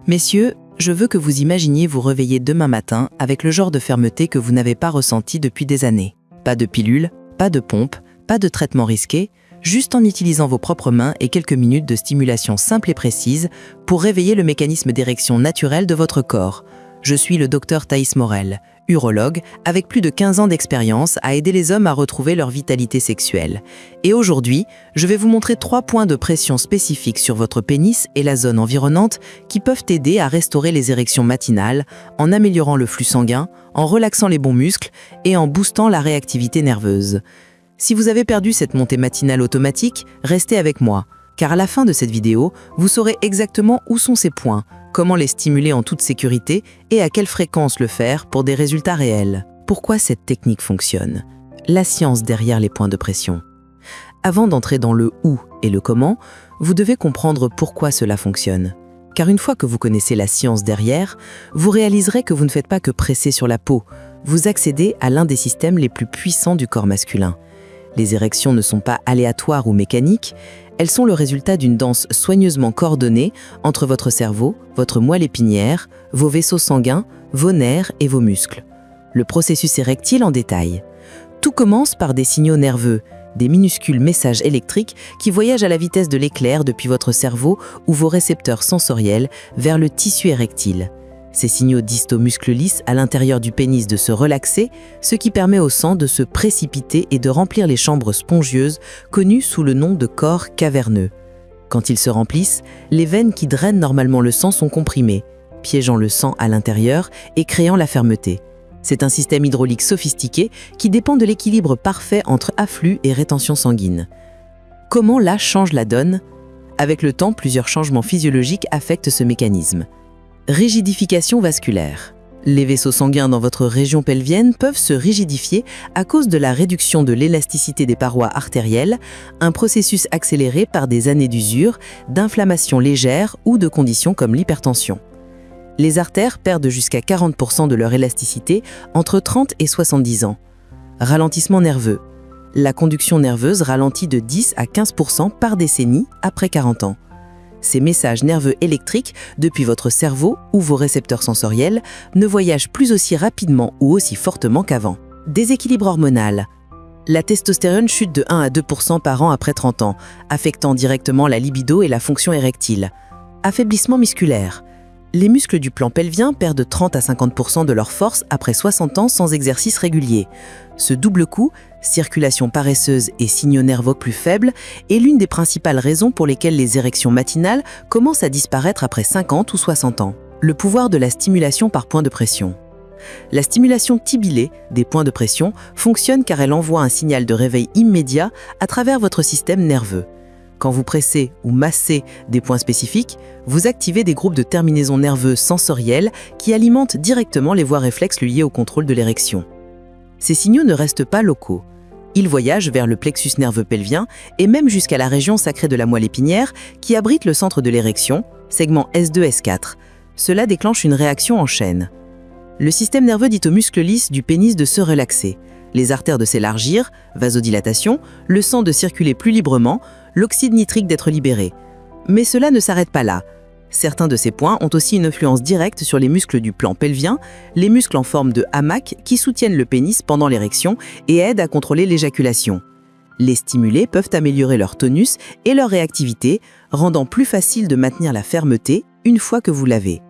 Messieurs, je veux que vous imaginiez vous réveiller demain matin avec le genre de fermeté que vous n'avez pas ressenti depuis des années. Pas de pilule, pas de pompe, pas de traitement risqué, juste en utilisant vos propres mains et quelques minutes de stimulation simple et précise pour réveiller le mécanisme d'érection naturel de votre corps. Je suis le docteur Thaïs Morel, urologue avec plus de 15 ans d'expérience à aider les hommes à retrouver leur vitalité sexuelle. Et aujourd'hui, je vais vous montrer 3 points de pression spécifiques sur votre pénis et la zone environnante qui peuvent aider à restaurer les érections matinales en améliorant le flux sanguin, en relaxant les bons muscles et en boostant la réactivité nerveuse. Si vous avez perdu cette montée matinale automatique, restez avec moi, car à la fin de cette vidéo, vous saurez exactement où sont ces points, comment les stimuler en toute sécurité et à quelle fréquence le faire pour des résultats réels. Pourquoi cette technique fonctionne? La science derrière les points de pression. Avant d'entrer dans le où et le comment, vous devez comprendre pourquoi cela fonctionne. Car une fois que vous connaissez la science derrière, vous réaliserez que vous ne faites pas que presser sur la peau, vous accédez à l'un des systèmes les plus puissants du corps masculin. Les érections ne sont pas aléatoires ou mécaniques, elles sont le résultat d'une danse soigneusement coordonnée entre votre cerveau, votre moelle épinière, vos vaisseaux sanguins, vos nerfs et vos muscles. Le processus érectile en détail. Tout commence par des signaux nerveux, des minuscules messages électriques qui voyagent à la vitesse de l'éclair depuis votre cerveau ou vos récepteurs sensoriels vers le tissu érectile. Ces signaux disent aux muscles lisses à l'intérieur du pénis de se relaxer, ce qui permet au sang de se précipiter et de remplir les chambres spongieuses connues sous le nom de corps caverneux. Quand ils se remplissent, les veines qui drainent normalement le sang sont comprimées, piégeant le sang à l'intérieur et créant la fermeté. C'est un système hydraulique sophistiqué qui dépend de l'équilibre parfait entre afflux et rétention sanguine. Comment là change la donne? Avec le temps, plusieurs changements physiologiques affectent ce mécanisme. Rigidification vasculaire. Les vaisseaux sanguins dans votre région pelvienne peuvent se rigidifier à cause de la réduction de l'élasticité des parois artérielles, un processus accéléré par des années d'usure, d'inflammation légère ou de conditions comme l'hypertension. Les artères perdent jusqu'à 40% de leur élasticité entre 30 et 70 ans. Ralentissement nerveux. La conduction nerveuse ralentit de 10 à 15% par décennie après 40 ans. Ces messages nerveux électriques, depuis votre cerveau ou vos récepteurs sensoriels, ne voyagent plus aussi rapidement ou aussi fortement qu'avant. Déséquilibre hormonal. La testostérone chute de 1 à 2% par an après 30 ans, affectant directement la libido et la fonction érectile. Affaiblissement musculaire. Les muscles du plan pelvien perdent 30 à 50% de leur force après 60 ans sans exercice régulier. Ce double coup, circulation paresseuse et signaux nerveux plus faibles, est l'une des principales raisons pour lesquelles les érections matinales commencent à disparaître après 50 ou 60 ans. Le pouvoir de la stimulation par point de pression. La stimulation tibilée des points de pression fonctionne car elle envoie un signal de réveil immédiat à travers votre système nerveux. Quand vous pressez ou massez des points spécifiques, vous activez des groupes de terminaisons nerveuses sensorielles qui alimentent directement les voies réflexes liées au contrôle de l'érection. Ces signaux ne restent pas locaux. Ils voyagent vers le plexus nerveux pelvien et même jusqu'à la région sacrée de la moelle épinière qui abrite le centre de l'érection, segment S2-S4. Cela déclenche une réaction en chaîne. Le système nerveux dit aux muscles lisses du pénis de se relaxer, les artères de s'élargir, vasodilatation, le sang de circuler plus librement, l'oxyde nitrique d'être libéré. Mais cela ne s'arrête pas là. Certains de ces points ont aussi une influence directe sur les muscles du plan pelvien, les muscles en forme de hamac qui soutiennent le pénis pendant l'érection et aident à contrôler l'éjaculation. Les stimulés peuvent améliorer leur tonus et leur réactivité, rendant plus facile de maintenir la fermeté une fois que vous l'avez.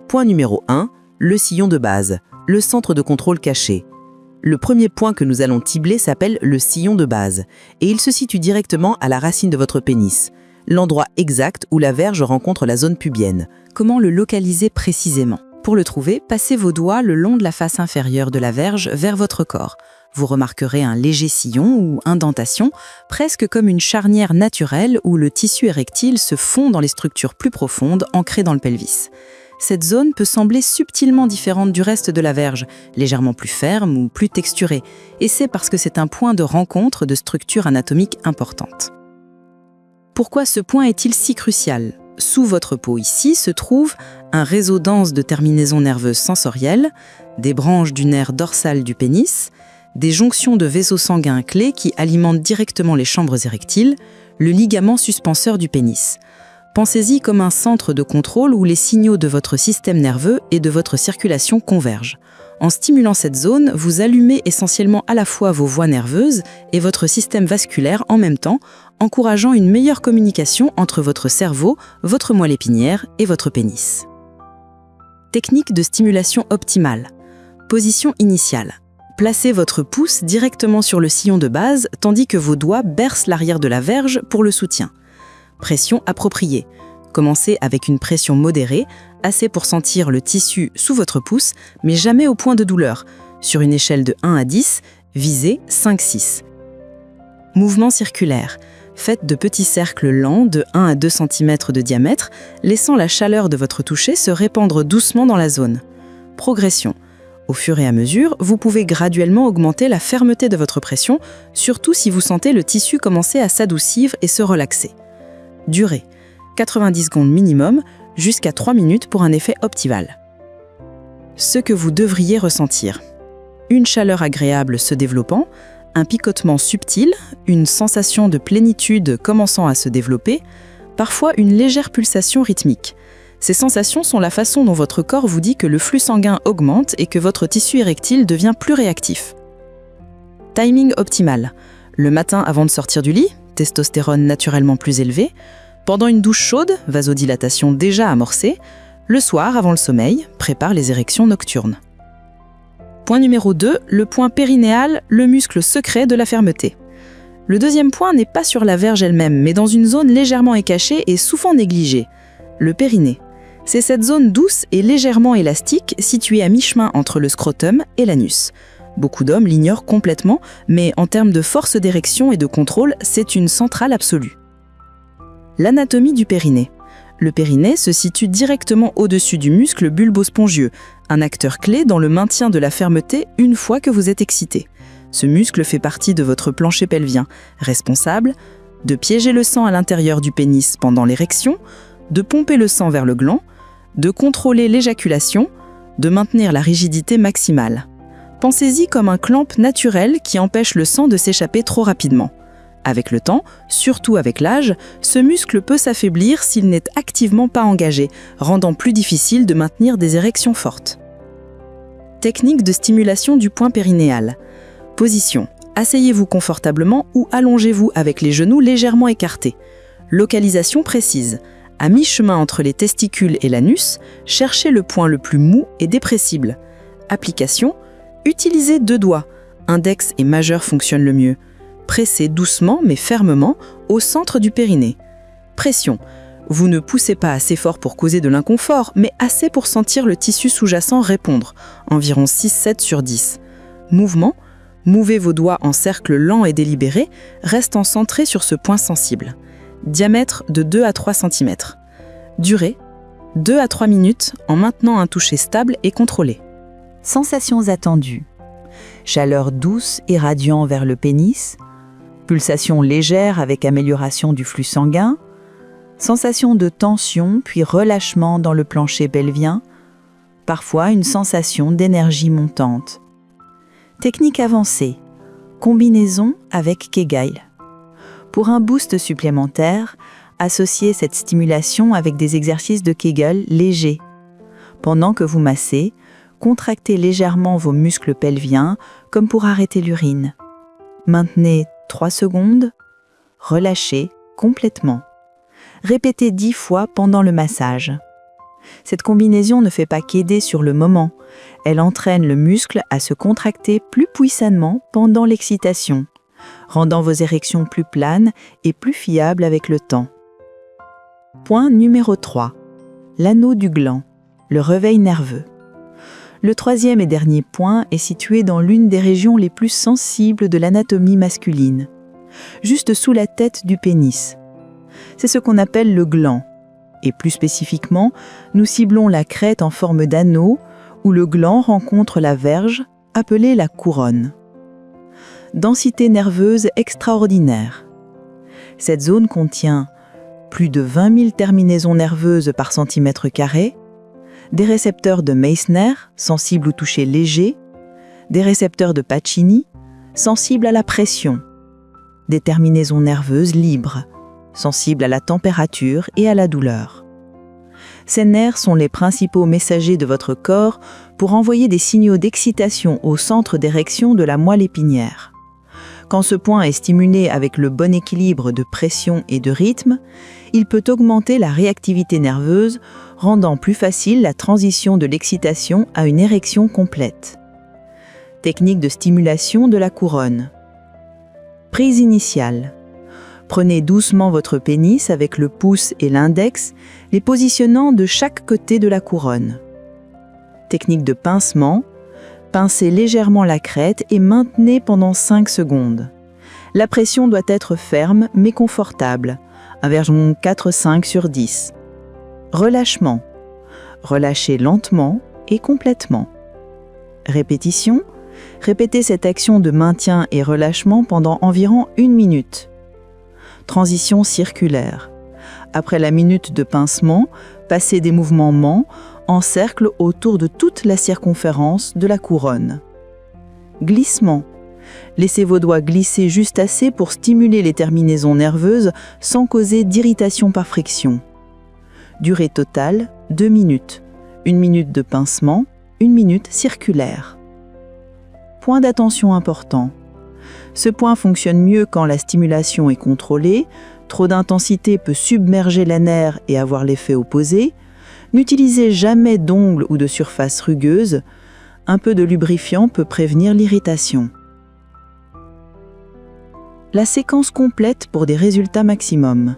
Point numéro 1, le sillon de base, le centre de contrôle caché. Le premier point que nous allons cibler s'appelle le sillon de base et il se situe directement à la racine de votre pénis, l'endroit exact où la verge rencontre la zone pubienne. Comment le localiser précisément? Pour le trouver, passez vos doigts le long de la face inférieure de la verge vers votre corps. Vous remarquerez un léger sillon ou indentation, presque comme une charnière naturelle où le tissu érectile se fond dans les structures plus profondes ancrées dans le pelvis. Cette zone peut sembler subtilement différente du reste de la verge, légèrement plus ferme ou plus texturée, et c'est parce que c'est un point de rencontre de structures anatomiques importantes. Pourquoi ce point est-il si crucial? Sous votre peau ici se trouve un réseau dense de terminaisons nerveuses sensorielles, des branches du nerf dorsal du pénis, des jonctions de vaisseaux sanguins clés qui alimentent directement les chambres érectiles, le ligament suspenseur du pénis. Pensez-y comme un centre de contrôle où les signaux de votre système nerveux et de votre circulation convergent. En stimulant cette zone, vous allumez essentiellement à la fois vos voies nerveuses et votre système vasculaire en même temps, encourageant une meilleure communication entre votre cerveau, votre moelle épinière et votre pénis. Technique de stimulation optimale. Position initiale. Placez votre pouce directement sur le sillon de base tandis que vos doigts bercent l'arrière de la verge pour le soutien. Pression appropriée. Commencez avec une pression modérée, assez pour sentir le tissu sous votre pouce, mais jamais au point de douleur. Sur une échelle de 1 à 10, visez 5-6. Mouvement circulaire. Faites de petits cercles lents de 1 à 2 cm de diamètre, laissant la chaleur de votre toucher se répandre doucement dans la zone. Progression. Au fur et à mesure, vous pouvez graduellement augmenter la fermeté de votre pression, surtout si vous sentez le tissu commencer à s'adoucir et se relaxer. Durée. 90 secondes minimum, jusqu'à 3 minutes pour un effet optimal. Ce que vous devriez ressentir. Une chaleur agréable se développant, un picotement subtil, une sensation de plénitude commençant à se développer, parfois une légère pulsation rythmique. Ces sensations sont la façon dont votre corps vous dit que le flux sanguin augmente et que votre tissu érectile devient plus réactif. Timing optimal. Le matin avant de sortir du lit, testostérone naturellement plus élevé. Pendant une douche chaude, vasodilatation déjà amorcée. Le soir avant le sommeil, prépare les érections nocturnes. Point numéro 2, le point périnéal, le muscle secret de la fermeté. Le deuxième point n'est pas sur la verge elle-même, mais dans une zone légèrement écachée et souvent négligée, le périnée. C'est cette zone douce et légèrement élastique située à mi-chemin entre le scrotum et l'anus. Beaucoup d'hommes l'ignorent complètement, mais en termes de force d'érection et de contrôle, c'est une centrale absolue. L'anatomie du périnée. Le périnée se situe directement au-dessus du muscle bulbo-spongieux, un acteur clé dans le maintien de la fermeté une fois que vous êtes excité. Ce muscle fait partie de votre plancher pelvien, responsable de piéger le sang à l'intérieur du pénis pendant l'érection, de pomper le sang vers le gland, de contrôler l'éjaculation, de maintenir la rigidité maximale. Pensez-y comme un clamp naturel qui empêche le sang de s'échapper trop rapidement. Avec le temps, surtout avec l'âge, ce muscle peut s'affaiblir s'il n'est activement pas engagé, rendant plus difficile de maintenir des érections fortes. Technique de stimulation du point périnéal. Position. Asseyez-vous confortablement ou allongez-vous avec les genoux légèrement écartés. Localisation précise. À mi-chemin entre les testicules et l'anus, cherchez le point le plus mou et dépressible. Application. Utilisez 2 doigts. Index et majeur fonctionnent le mieux. Pressez doucement mais fermement au centre du périnée. Pression. Vous ne poussez pas assez fort pour causer de l'inconfort, mais assez pour sentir le tissu sous-jacent répondre, environ 6-7 sur 10. Mouvement. Mouvez vos doigts en cercle lent et délibéré, restant centrés sur ce point sensible. Diamètre de 2 à 3 cm. Durée. 2 à 3 minutes en maintenant un toucher stable et contrôlé. Sensations attendues. Chaleur douce et radiant vers le pénis. Pulsation légère avec amélioration du flux sanguin, sensation de tension puis relâchement dans le plancher pelvien, parfois une sensation d'énergie montante. Technique avancée, combinaison avec Kegel. Pour un boost supplémentaire, associez cette stimulation avec des exercices de Kegel légers. Pendant que vous massez, contractez légèrement vos muscles pelviens comme pour arrêter l'urine. Maintenez 3 secondes, relâchez complètement. Répétez 10 fois pendant le massage. Cette combinaison ne fait pas qu'aider sur le moment, elle entraîne le muscle à se contracter plus puissamment pendant l'excitation, rendant vos érections plus planes et plus fiables avec le temps. Point numéro 3. L'anneau du gland, le réveil nerveux. Le troisième et dernier point est situé dans l'une des régions les plus sensibles de l'anatomie masculine, juste sous la tête du pénis. C'est ce qu'on appelle le gland, et plus spécifiquement, nous ciblons la crête en forme d'anneau où le gland rencontre la verge, appelée la couronne. Densité nerveuse extraordinaire. Cette zone contient plus de 20 000 terminaisons nerveuses par centimètre carré, des récepteurs de Meissner, sensibles au toucher léger, des récepteurs de Pacini, sensibles à la pression, des terminaisons nerveuses libres, sensibles à la température et à la douleur. Ces nerfs sont les principaux messagers de votre corps pour envoyer des signaux d'excitation au centre d'érection de la moelle épinière. Quand ce point est stimulé avec le bon équilibre de pression et de rythme, il peut augmenter la réactivité nerveuse, rendant plus facile la transition de l'excitation à une érection complète. Technique de stimulation de la couronne. Prise initiale. Prenez doucement votre pénis avec le pouce et l'index, les positionnant de chaque côté de la couronne. Technique de pincement. Pincez légèrement la crête et maintenez pendant 5 secondes. La pression doit être ferme mais confortable, environ 4-5 sur 10. Relâchement. Relâchez lentement et complètement. Répétition. Répétez cette action de maintien et relâchement pendant environ 1 minute. Transition circulaire. Après la minute de pincement, passez des mouvements ments en cercle autour de toute la circonférence de la couronne. Glissement. Laissez vos doigts glisser juste assez pour stimuler les terminaisons nerveuses sans causer d'irritation par friction. Durée totale, 2 minutes. 1 minute de pincement, 1 minute circulaire. Point d'attention important. Ce point fonctionne mieux quand la stimulation est contrôlée, trop d'intensité peut submerger la nerf et avoir l'effet opposé. N'utilisez jamais d'ongles ou de surface rugueuse. Un peu de lubrifiant peut prévenir l'irritation. La séquence complète pour des résultats maximum.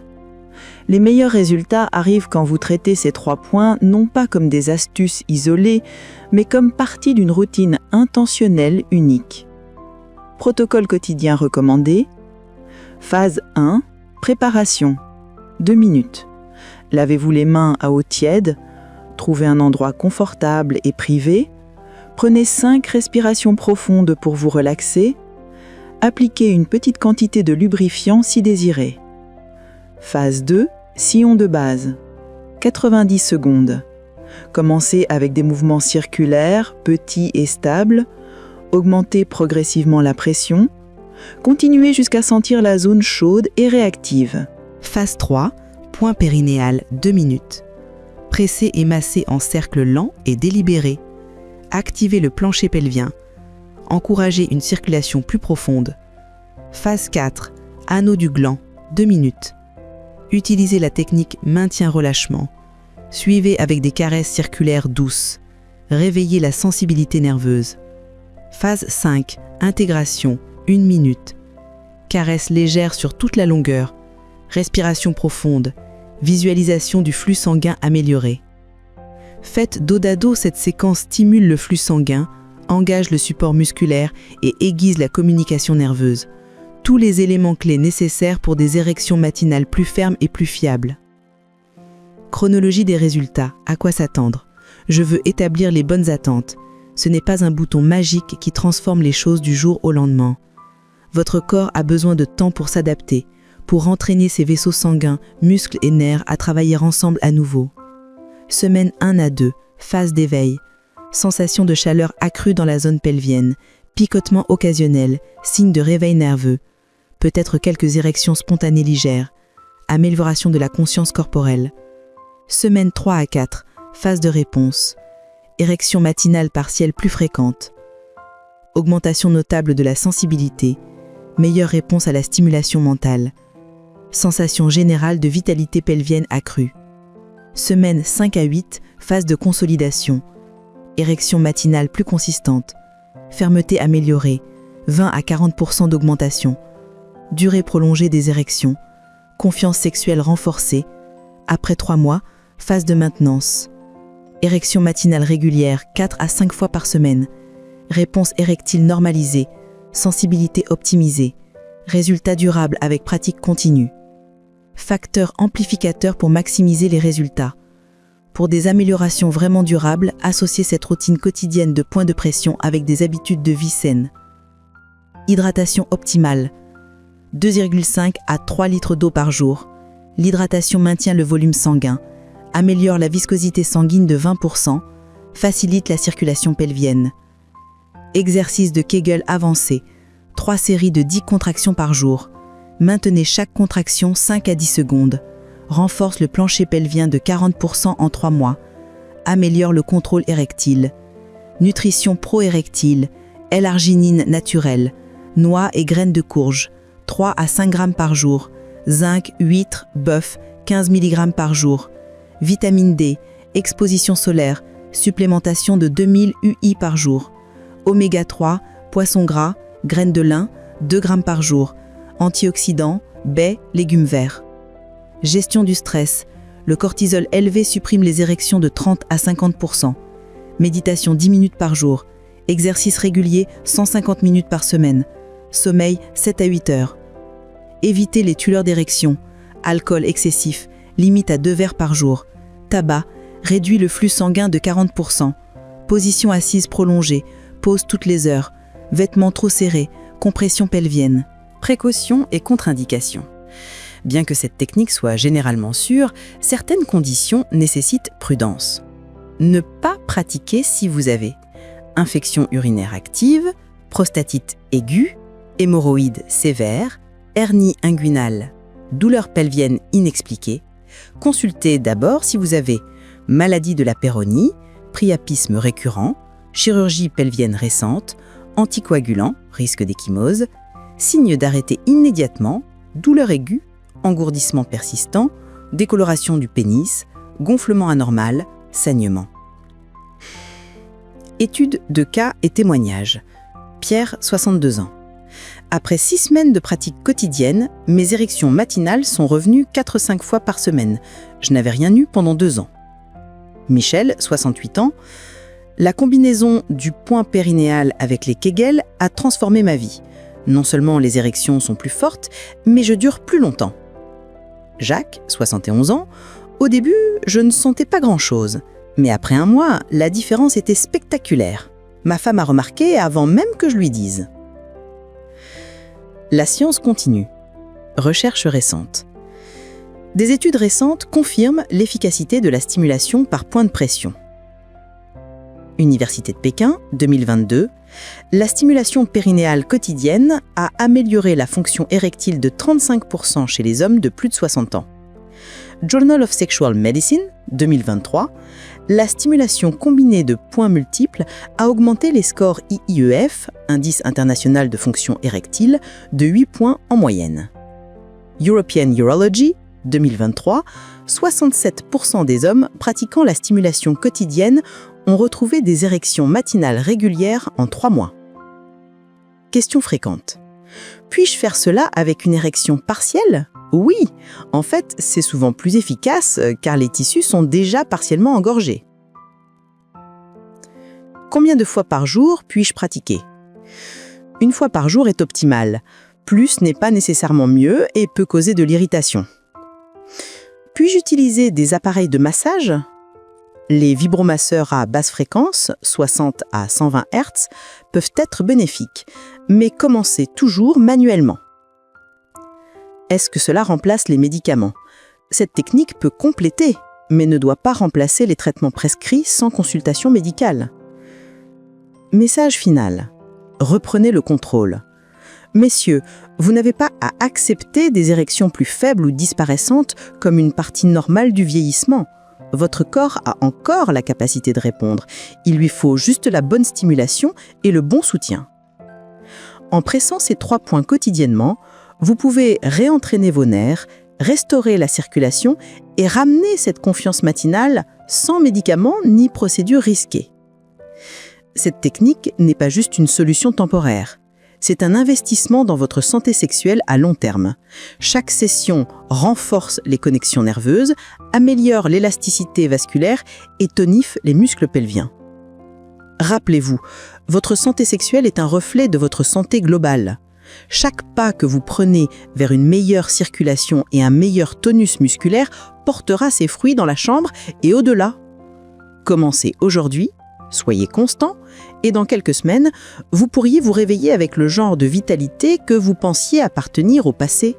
Les meilleurs résultats arrivent quand vous traitez ces 3 points non pas comme des astuces isolées, mais comme partie d'une routine intentionnelle unique. Protocole quotidien recommandé. Phase 1. Préparation. 2 minutes. Lavez-vous les mains à eau tiède. Trouvez un endroit confortable et privé. Prenez 5 respirations profondes pour vous relaxer. Appliquez une petite quantité de lubrifiant si désiré. Phase 2. Sillon de base. 90 secondes. Commencez avec des mouvements circulaires, petits et stables. Augmentez progressivement la pression. Continuez jusqu'à sentir la zone chaude et réactive. Phase 3. Point périnéal, 2 minutes. Pressez et massez en cercle lent et délibéré. Activez le plancher pelvien. Encouragez une circulation plus profonde. Phase 4. Anneau du gland, 2 minutes. Utilisez la technique maintien-relâchement. Suivez avec des caresses circulaires douces. Réveillez la sensibilité nerveuse. Phase 5. Intégration, 1 minute. Caresse légère sur toute la longueur. Respiration profonde. Visualisation du flux sanguin amélioré. Faites dos à dos, cette séquence stimule le flux sanguin, engage le support musculaire et aiguise la communication nerveuse. Tous les éléments clés nécessaires pour des érections matinales plus fermes et plus fiables. Chronologie des résultats. À quoi s'attendre? Je veux établir les bonnes attentes. Ce n'est pas un bouton magique qui transforme les choses du jour au lendemain. Votre corps a besoin de temps pour s'adapter, pour entraîner ses vaisseaux sanguins, muscles et nerfs à travailler ensemble à nouveau. Semaine 1 à 2, phase d'éveil. Sensation de chaleur accrue dans la zone pelvienne, picotement occasionnel, signe de réveil nerveux, peut-être quelques érections spontanées légères, amélioration de la conscience corporelle. Semaine 3 à 4, phase de réponse. Érection matinale partielle plus fréquente. Augmentation notable de la sensibilité, meilleure réponse à la stimulation mentale. Sensation générale de vitalité pelvienne accrue. Semaine 5 à 8, phase de consolidation. Érection matinale plus consistante. Fermeté améliorée, 20 à 40% d'augmentation. Durée prolongée des érections. Confiance sexuelle renforcée. Après 3 mois, phase de maintenance. Érection matinale régulière 4 à 5 fois par semaine. Réponse érectile normalisée. Sensibilité optimisée. Résultats durables avec pratique continue. Facteur amplificateur pour maximiser les résultats. Pour des améliorations vraiment durables, associez cette routine quotidienne de points de pression avec des habitudes de vie saines. Hydratation optimale. 2,5 à 3 litres d'eau par jour. L'hydratation maintient le volume sanguin, améliore la viscosité sanguine de 20%, facilite la circulation pelvienne. Exercice de Kegel avancé. 3 séries de 10 contractions par jour. Maintenez chaque contraction 5 à 10 secondes. Renforce le plancher pelvien de 40% en 3 mois. Améliore le contrôle érectile. Nutrition pro-érectile, L-arginine naturelle, noix et graines de courge, 3 à 5 grammes par jour. Zinc, huîtres, bœuf, 15 mg par jour. Vitamine D, exposition solaire, supplémentation de 2000 UI par jour. Oméga 3, poisson gras, graines de lin, 2 grammes par jour. Antioxydants, baies, légumes verts. Gestion du stress. Le cortisol élevé supprime les érections de 30 à 50%. Méditation 10 minutes par jour. Exercice régulier 150 minutes par semaine. Sommeil 7 à 8 heures. Évitez les tueurs d'érection. Alcool excessif, limite à 2 verres par jour. Tabac, réduit le flux sanguin de 40%. Position assise prolongée, pause toutes les heures. Vêtements trop serrés, compression pelvienne. Précautions et contre-indications. Bien que cette technique soit généralement sûre, certaines conditions nécessitent prudence. Ne pas pratiquer si vous avez infection urinaire active, prostatite aiguë, hémorroïdes sévères, hernie inguinale, douleur pelvienne inexpliquée. Consultez d'abord si vous avez maladie de la péronie, priapisme récurrent, chirurgie pelvienne récente, anticoagulant, risque d'échymose, signe d'arrêter immédiatement, douleur aiguë, engourdissement persistant, décoloration du pénis, gonflement anormal, saignement. Étude de cas et témoignages. Pierre, 62 ans. Après 6 semaines de pratique quotidienne, mes érections matinales sont revenues 4-5 fois par semaine. Je n'avais rien eu pendant 2 ans. Michel, 68 ans. La combinaison du point périnéal avec les Kegel a transformé ma vie. Non seulement les érections sont plus fortes, mais je dure plus longtemps. Jacques, 71 ans. Au début, je ne sentais pas grand-chose. Mais après 1 mois, la différence était spectaculaire. Ma femme a remarqué avant même que je lui dise. La science continue. Recherche récente. Des études récentes confirment l'efficacité de la stimulation par point de pression. Université de Pékin, 2022. La stimulation périnéale quotidienne a amélioré la fonction érectile de 35% chez les hommes de plus de 60 ans. Journal of Sexual Medicine, 2023. La stimulation combinée de points multiples a augmenté les scores IIEF, Indice international de fonction érectile, de 8 points en moyenne. European Urology, 2023. 67% des hommes pratiquant la stimulation quotidienne ont retrouvé des érections matinales régulières en 3 mois. Question fréquente. Puis-je faire cela avec une érection partielle ? Oui, en fait, c'est souvent plus efficace car les tissus sont déjà partiellement engorgés. Combien de fois par jour puis-je pratiquer ? 1 fois par jour est optimal. Plus n'est pas nécessairement mieux et peut causer de l'irritation. Puis-je utiliser des appareils de massage ? Les vibromasseurs à basse fréquence, 60 à 120 Hz, peuvent être bénéfiques, mais commencez toujours manuellement. Est-ce que cela remplace les médicaments ? Cette technique peut compléter, mais ne doit pas remplacer les traitements prescrits sans consultation médicale. Message final. Reprenez le contrôle. Messieurs, vous n'avez pas à accepter des érections plus faibles ou disparaissantes comme une partie normale du vieillissement. Votre corps a encore la capacité de répondre. Il lui faut juste la bonne stimulation et le bon soutien. En pressant ces 3 points quotidiennement, vous pouvez réentraîner vos nerfs, restaurer la circulation et ramener cette confiance matinale sans médicaments ni procédures risquées. Cette technique n'est pas juste une solution temporaire. C'est un investissement dans votre santé sexuelle à long terme. Chaque session renforce les connexions nerveuses, améliore l'élasticité vasculaire et tonifie les muscles pelviens. Rappelez-vous, votre santé sexuelle est un reflet de votre santé globale. Chaque pas que vous prenez vers une meilleure circulation et un meilleur tonus musculaire portera ses fruits dans la chambre et au-delà. Commencez aujourd'hui, soyez constant, et dans quelques semaines, vous pourriez vous réveiller avec le genre de vitalité que vous pensiez appartenir au passé.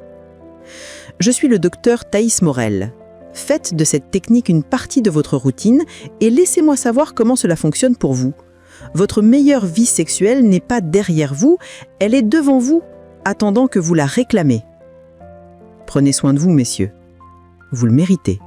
Je suis le docteur Thaïs Morel. Faites de cette technique une partie de votre routine et laissez-moi savoir comment cela fonctionne pour vous. Votre meilleure vie sexuelle n'est pas derrière vous, elle est devant vous, attendant que vous la réclamez. Prenez soin de vous, messieurs. Vous le méritez.